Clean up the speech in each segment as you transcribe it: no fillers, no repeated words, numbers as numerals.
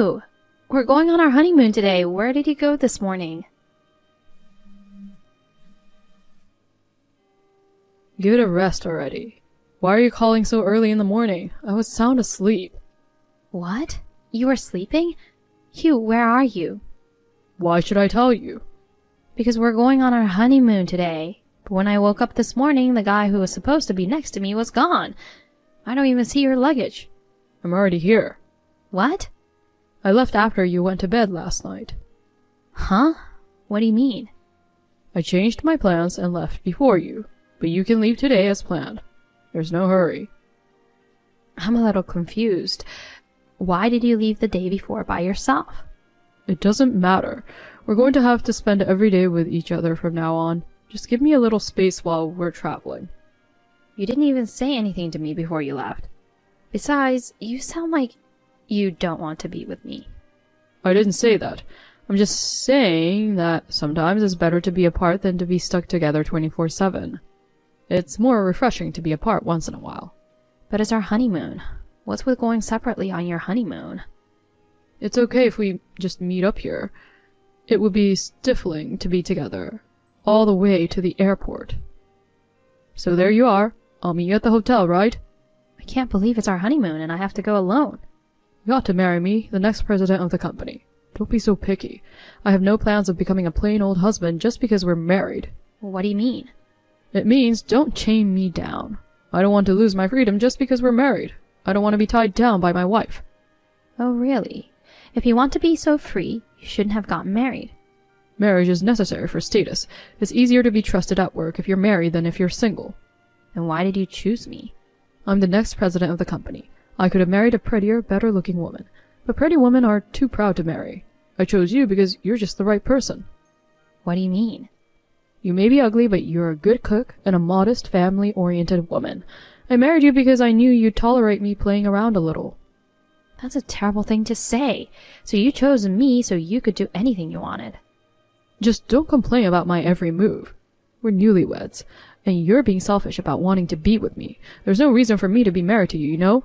Hugh! We're going on our honeymoon today. Where did you go this morning? Give it a rest already. Why are you calling so early in the morning? I was sound asleep. What? You were sleeping? Hugh, where are you? Why should I tell you? Because we're going on our honeymoon today. But when I woke up this morning, the guy who was supposed to be next to me was gone. I don't even see your luggage. I'm already here. What? I left after you went to bed last night. Huh? What do you mean? I changed my plans and left before you, but you can leave today as planned. There's no hurry. I'm a little confused. Why did you leave the day before by yourself? It doesn't matter. We're going to have to spend every day with each other from now on. Just give me a little space while we're traveling. You didn't even say anything to me before you left. Besides, you sound like you don't want to be with me. I didn't say that. I'm just saying that sometimes it's better to be apart than to be stuck together 24/7. It's more refreshing to be apart once in a while. But it's our honeymoon. What's with going separately on your honeymoon? It's okay if we just meet up here. It would be stifling to be together, all the way to the airport. So there you are. I'll meet you at the hotel, right? I can't believe it's our honeymoon and I have to go alone. You ought to marry me, the next president of the company. Don't be so picky. I have no plans of becoming a plain old husband just because we're married. What do you mean? It means don't chain me down. I don't want to lose my freedom just because we're married. I don't want to be tied down by my wife. Oh, really? If you want to be so free, you shouldn't have gotten married. Marriage is necessary for status. It's easier to be trusted at work if you're married than if you're single. Then why did you choose me? I'm the next president of the company. I could have married a prettier, better-looking woman, but pretty women are too proud to marry. I chose you because you're just the right person. What do you mean? You may be ugly, but you're a good cook and a modest, family-oriented woman. I married you because I knew you'd tolerate me playing around a little. That's a terrible thing to say. So you chose me so you could do anything you wanted. Just don't complain about my every move. We're newlyweds, and you're being selfish about wanting to be with me. There's no reason for me to be married to you, you know?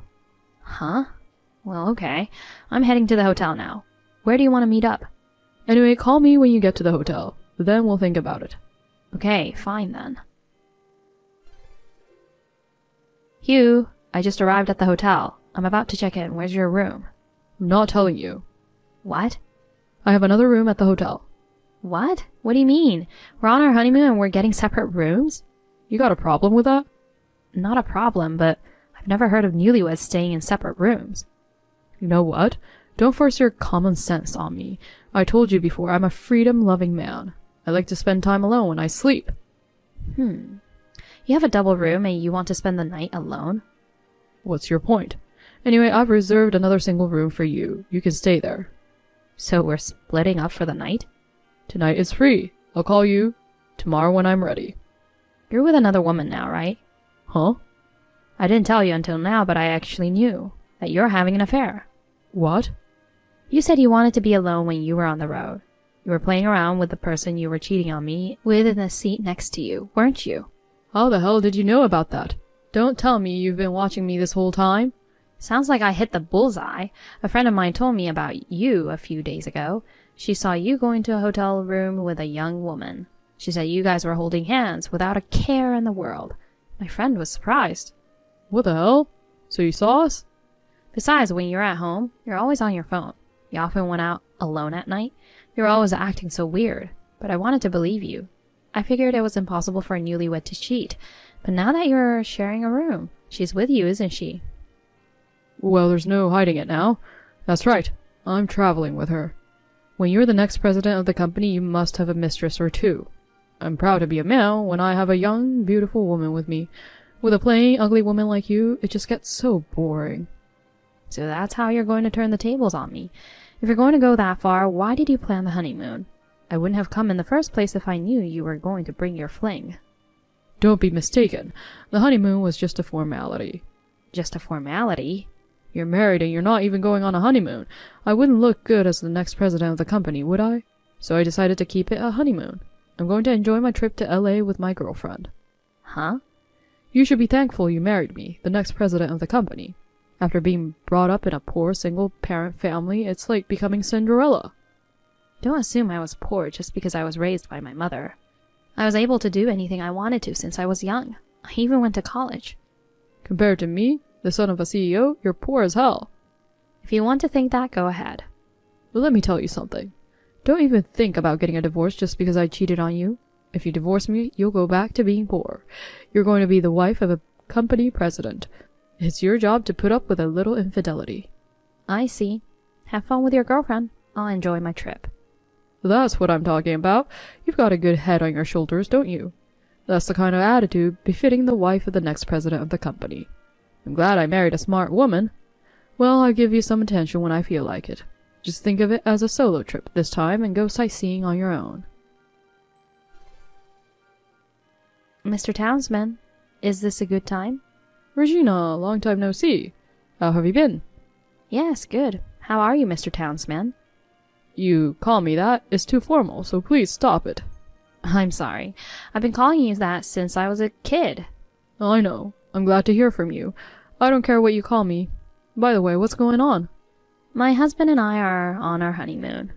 Huh? Well, okay. I'm heading to the hotel now. Where do you want to meet up? Anyway, call me when you get to the hotel. Then we'll think about it. Okay, fine then. Hugh, I just arrived at the hotel. I'm about to check in. Where's your room? I'm not telling you. What? I have another room at the hotel. What? What do you mean? We're on our honeymoon and we're getting separate rooms? You got a problem with that? Not a problem, but I've never heard of newlyweds staying in separate rooms. You know what? Don't force your common sense on me. I told you before, I'm a freedom-loving man. I like to spend time alone when I sleep. You have a double room and you want to spend the night alone? What's your point? Anyway, I've reserved another single room for you. You can stay there. So we're splitting up for the night? Tonight is free. I'll call you tomorrow when I'm ready. You're with another woman now, right? Huh? I didn't tell you until now, but I actually knew that you're having an affair. What? You said you wanted to be alone when you were on the road. You were playing around with the person you were cheating on me with in the seat next to you, weren't you? How the hell did you know about that? Don't tell me you've been watching me this whole time. Sounds like I hit the bullseye. A friend of mine told me about you a few days ago. She saw you going to a hotel room with a young woman. She said you guys were holding hands without a care in the world. My friend was surprised. What the hell? So you saw us? Besides, when you're at home, you're always on your phone. You often went out alone at night. You're always acting so weird. But I wanted to believe you. I figured it was impossible for a newlywed to cheat. But now that you're sharing a room, she's with you, isn't she? Well, there's no hiding it now. That's right. I'm traveling with her. When you're the next president of the company, you must have a mistress or two. I'm proud to be a male when I have a young, beautiful woman with me. With a plain, ugly woman like you, it just gets so boring. So that's how you're going to turn the tables on me. If you're going to go that far, why did you plan the honeymoon? I wouldn't have come in the first place if I knew you were going to bring your fling. Don't be mistaken. The honeymoon was just a formality. Just a formality? You're married and you're not even going on a honeymoon. I wouldn't look good as the next president of the company, would I? So I decided to keep it a honeymoon. I'm going to enjoy my trip to LA with my girlfriend. Huh? You should be thankful you married me, the next president of the company. After being brought up in a poor single-parent family, it's like becoming Cinderella. Don't assume I was poor just because I was raised by my mother. I was able to do anything I wanted to since I was young. I even went to college. Compared to me, the son of a CEO, you're poor as hell. If you want to think that, go ahead. But let me tell you something. Don't even think about getting a divorce just because I cheated on you. If you divorce me, you'll go back to being poor. You're going to be the wife of a company president. It's your job to put up with a little infidelity. I see. Have fun with your girlfriend. I'll enjoy my trip. That's what I'm talking about. You've got a good head on your shoulders, don't you? That's the kind of attitude befitting the wife of the next president of the company. I'm glad I married a smart woman. Well, I'll give you some attention when I feel like it. Just think of it as a solo trip this time and go sightseeing on your own. Mr. Townsman, is this a good time? Regina, long time no see. How have you been? Yes, good. How are you, Mr. Townsman? You call me that is too formal, so please stop it. I'm sorry. I've been calling you that since I was a kid. I know. I'm glad to hear from you. I don't care what you call me. By the way, what's going on? My husband and I are on our honeymoon.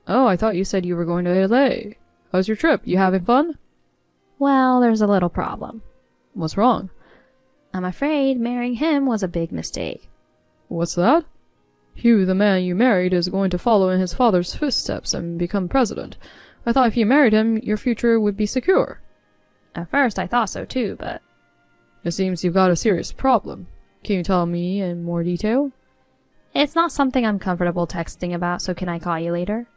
Oh, I thought you said you were going to LA. How's your trip? You having fun? Well, there's a little problem. What's wrong? I'm afraid marrying him was a big mistake. What's that? Hugh, the man you married, is going to follow in his father's footsteps and become president. I thought if you married him, your future would be secure. At first I thought so too, but... It seems you've got a serious problem. Can you tell me in more detail? It's not something I'm comfortable texting about, so can I call you later?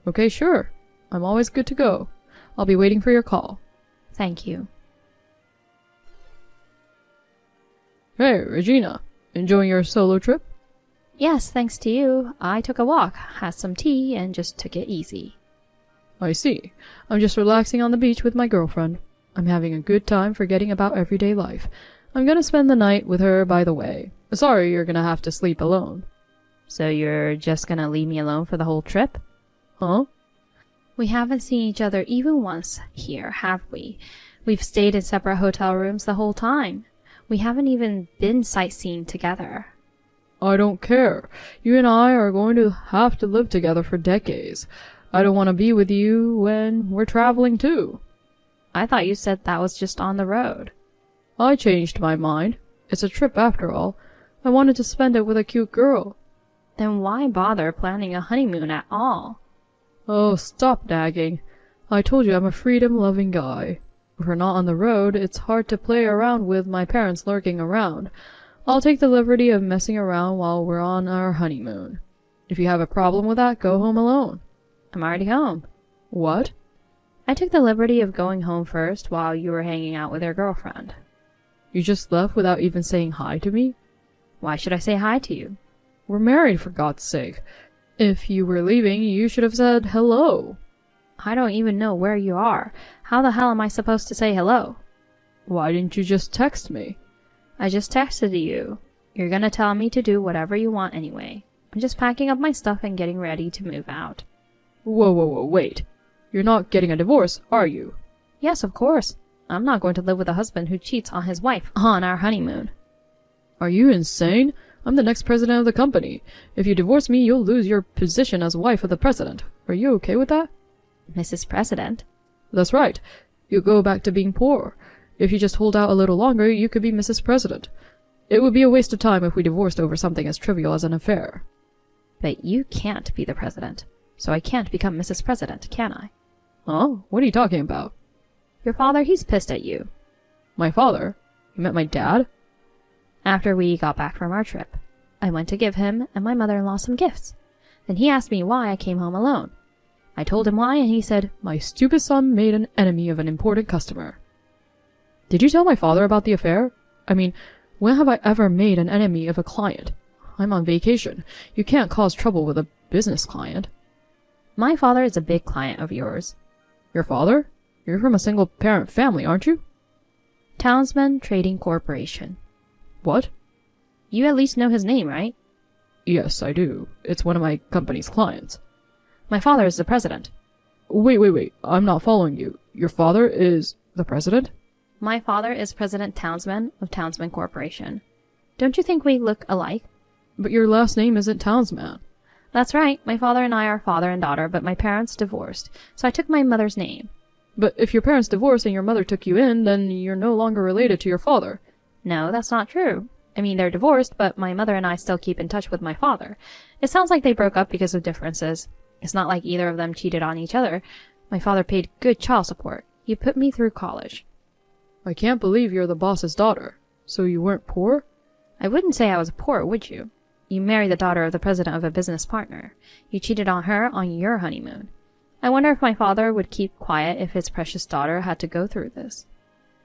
Okay, sure. I'm always good to go. I'll be waiting for your call. Thank you. Hey, Regina. Enjoying your solo trip? Yes, thanks to you. I took a walk, had some tea, and just took it easy. I see. I'm just relaxing on the beach with my girlfriend. I'm having a good time forgetting about everyday life. I'm gonna spend the night with her, by the way. Sorry you're gonna have to sleep alone. So you're just gonna leave me alone for the whole trip? Huh? We haven't seen each other even once here, have we? We've stayed in separate hotel rooms the whole time. We haven't even been sightseeing together. I don't care. You and I are going to have to live together for decades. I don't want to be with you when we're traveling too. I thought you said that was just on the road. I changed my mind. It's a trip after all. I wanted to spend it with a cute girl. Then why bother planning a honeymoon at all? Oh, stop nagging. I told you I'm a freedom-loving guy. If we're not on the road, it's hard to play around with my parents lurking around. I'll take the liberty of messing around while we're on our honeymoon. If you have a problem with that, go home alone. I'm already home. What? I took the liberty of going home first while you were hanging out with your girlfriend. You just left without even saying hi to me? Why should I say hi to you? We're married, for God's sake. If you were leaving, you should have said hello. I don't even know where you are. How the hell am I supposed to say hello? Why didn't you just text me? I just texted you. You're gonna tell me to do whatever you want anyway. I'm just packing up my stuff and getting ready to move out. Whoa, wait. You're not getting a divorce, are you? Yes, of course. I'm not going to live with a husband who cheats on his wife on our honeymoon. Are you insane? I'm the next president of the company. If you divorce me, you'll lose your position as wife of the president. Are you okay with that? Mrs. President? That's right. You'll go back to being poor. If you just hold out a little longer, you could be Mrs. President. It would be a waste of time if we divorced over something as trivial as an affair. But you can't be the president, so I can't become Mrs. President, can I? Huh? What are you talking about? Your father, he's pissed at you. My father? You meant my dad? After we got back from our trip, I went to give him and my mother-in-law some gifts. Then he asked me why I came home alone. I told him why, and he said, "My stupid son made an enemy of an important customer." Did you tell my father about the affair? I mean, when have I ever made an enemy of a client? I'm on vacation. You can't cause trouble with a business client. My father is a big client of yours. Your father? You're from a single-parent family, aren't you? Townsman Trading Corporation. What? You at least know his name, right? Yes, I do. It's one of my company's clients. My father is the president. Wait. I'm not following you. Your father is the president? My father is President Townsman of Townsman Corporation. Don't you think we look alike? But your last name isn't Townsman. That's right. My father and I are father and daughter, but my parents divorced, so I took my mother's name. But if your parents divorced and your mother took you in, then you're no longer related to your father. No, that's not true. I mean, they're divorced, but my mother and I still keep in touch with my father. It sounds like they broke up because of differences. It's not like either of them cheated on each other. My father paid good child support. He put me through college. I can't believe you're the boss's daughter. So you weren't poor? I wouldn't say I was poor, would you? You married the daughter of the president of a business partner. You cheated on her on your honeymoon. I wonder if my father would keep quiet if his precious daughter had to go through this.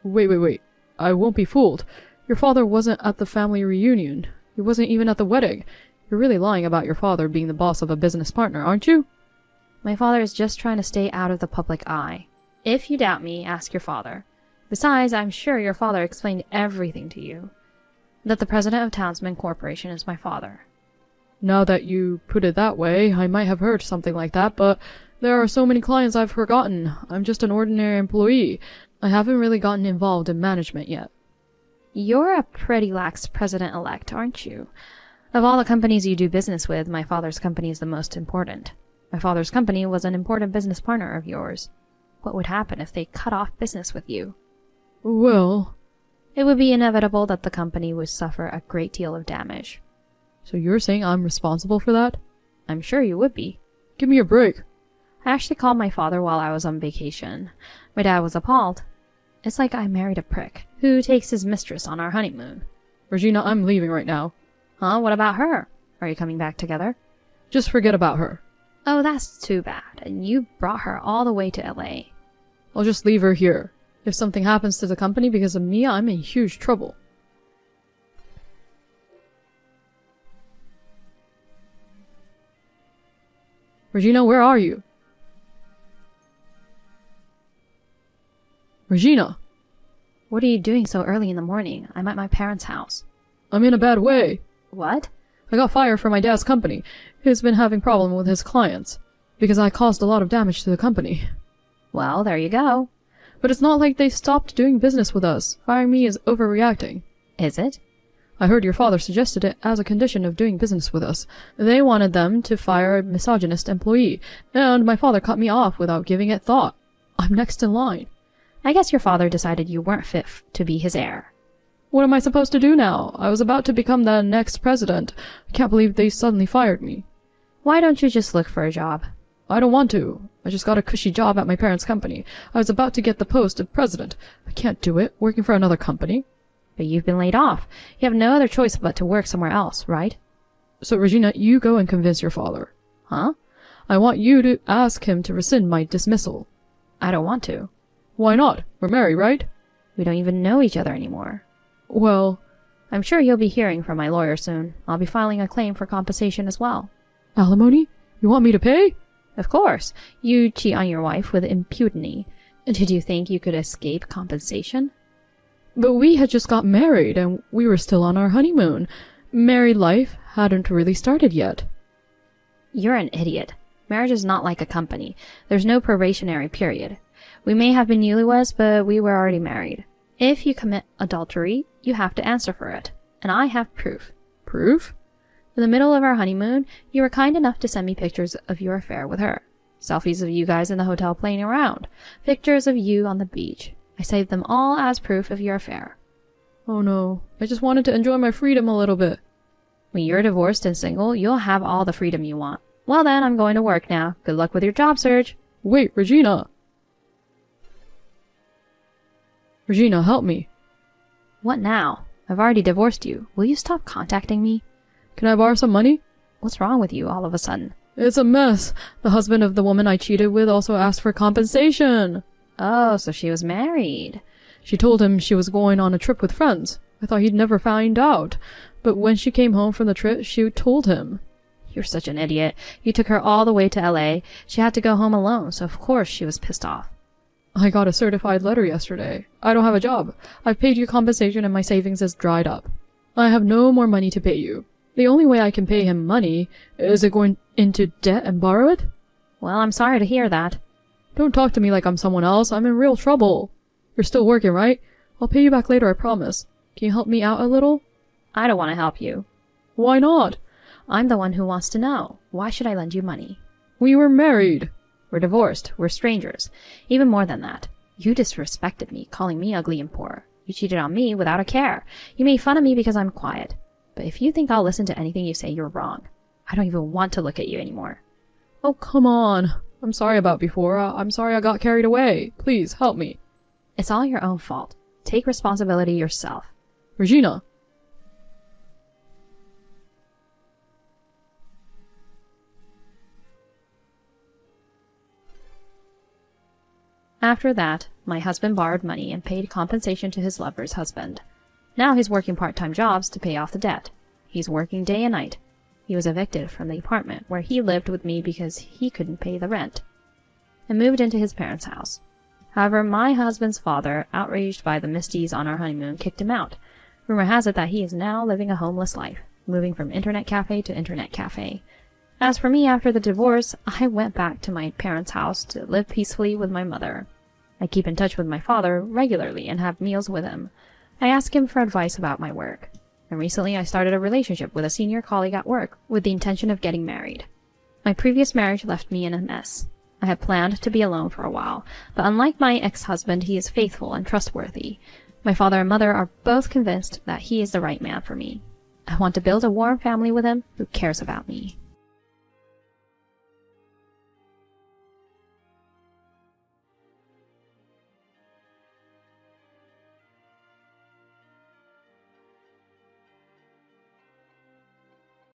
Wait. I won't be fooled. Your father wasn't at the family reunion. He wasn't even at the wedding. You're really lying about your father being the boss of a business partner, aren't you? My father is just trying to stay out of the public eye. If you doubt me, ask your father. Besides, I'm sure your father explained everything to you. That the president of Townsman Corporation is my father. Now that you put it that way, I might have heard something like that, but there are so many clients I've forgotten. I'm just an ordinary employee. I haven't really gotten involved in management yet. You're a pretty lax president-elect, aren't you? Of all the companies you do business with, my father's company is the most important. My father's company was an important business partner of yours. What would happen if they cut off business with you? Well... It would be inevitable that the company would suffer a great deal of damage. So you're saying I'm responsible for that? I'm sure you would be. Give me a break. I actually called my father while I was on vacation. My dad was appalled. It's like I married a prick who takes his mistress on our honeymoon. Regina, I'm leaving right now. Huh? What about her? Are you coming back together? Just forget about her. Oh, that's too bad. And you brought her all the way to LA. I'll just leave her here. If something happens to the company because of me, I'm in huge trouble. Regina, where are you? Regina! What are you doing so early in the morning? I'm at my parents' house. I'm in a bad way. What? I got fired from my dad's company. He's been having problems with his clients. Because I caused a lot of damage to the company. Well, there you go. But it's not like they stopped doing business with us. Firing me is overreacting. Is it? I heard your father suggested it as a condition of doing business with us. They wanted them to fire a misogynist employee, and my father cut me off without giving it thought. I'm next in line. I guess your father decided you weren't fit to be his heir. What am I supposed to do now? I was about to become the next president. I can't believe they suddenly fired me. Why don't you just look for a job? I don't want to. I just got a cushy job at my parents' company. I was about to get the post of president. I can't do it, working for another company. But you've been laid off. You have no other choice but to work somewhere else, right? So, Regina, you go and convince your father. Huh? I want you to ask him to rescind my dismissal. I don't want to. Why not? We're married, right? We don't even know each other anymore. Well... I'm sure you'll be hearing from my lawyer soon. I'll be filing a claim for compensation as well. Alimony? You want me to pay? Of course. You cheat on your wife with impunity. Did you think you could escape compensation? But we had just got married, and we were still on our honeymoon. Married life hadn't really started yet. You're an idiot. Marriage is not like a company. There's no probationary period. We may have been newlyweds, but we were already married. If you commit adultery, you have to answer for it. And I have proof. Proof? In the middle of our honeymoon, you were kind enough to send me pictures of your affair with her. Selfies of you guys in the hotel playing around. Pictures of you on the beach. I saved them all as proof of your affair. Oh no, I just wanted to enjoy my freedom a little bit. When you're divorced and single, you'll have all the freedom you want. Well then, I'm going to work now. Good luck with your job search. Wait, Regina! Regina, help me. What now? I've already divorced you. Will you stop contacting me? Can I borrow some money? What's wrong with you all of a sudden? It's a mess. The husband of the woman I cheated with also asked for compensation. Oh, so she was married. She told him she was going on a trip with friends. I thought he'd never find out. But when she came home from the trip, she told him. You're such an idiot. You took her all the way to LA. She had to go home alone, so of course she was pissed off. I got a certified letter yesterday. I don't have a job. I've paid you compensation and my savings is dried up. I have no more money to pay you. The only way I can pay him money is going into debt and borrow it? Well, I'm sorry to hear that. Don't talk to me like I'm someone else. I'm in real trouble. You're still working, right? I'll pay you back later, I promise. Can you help me out a little? I don't want to help you. Why not? I'm the one who wants to know. Why should I lend you money? We were married. We're divorced. We're strangers. Even more than that. You disrespected me, calling me ugly and poor. You cheated on me without a care. You made fun of me because I'm quiet. But if you think I'll listen to anything you say, you're wrong. I don't even want to look at you anymore. Oh, come on. I'm sorry about before. I'm sorry I got carried away. Please, help me. It's all your own fault. Take responsibility yourself. Regina. After that, my husband borrowed money and paid compensation to his lover's husband. Now he's working part-time jobs to pay off the debt. He's working day and night. He was evicted from the apartment where he lived with me because he couldn't pay the rent, and moved into his parents' house. However, my husband's father, outraged by the misdeeds on our honeymoon, kicked him out. Rumor has it that he is now living a homeless life, moving from internet cafe to internet cafe. As for me, after the divorce, I went back to my parents' house to live peacefully with my mother. I keep in touch with my father regularly and have meals with him. I ask him for advice about my work. And recently I started a relationship with a senior colleague at work with the intention of getting married. My previous marriage left me in a mess. I had planned to be alone for a while, but unlike my ex-husband, he is faithful and trustworthy. My father and mother are both convinced that he is the right man for me. I want to build a warm family with him who cares about me.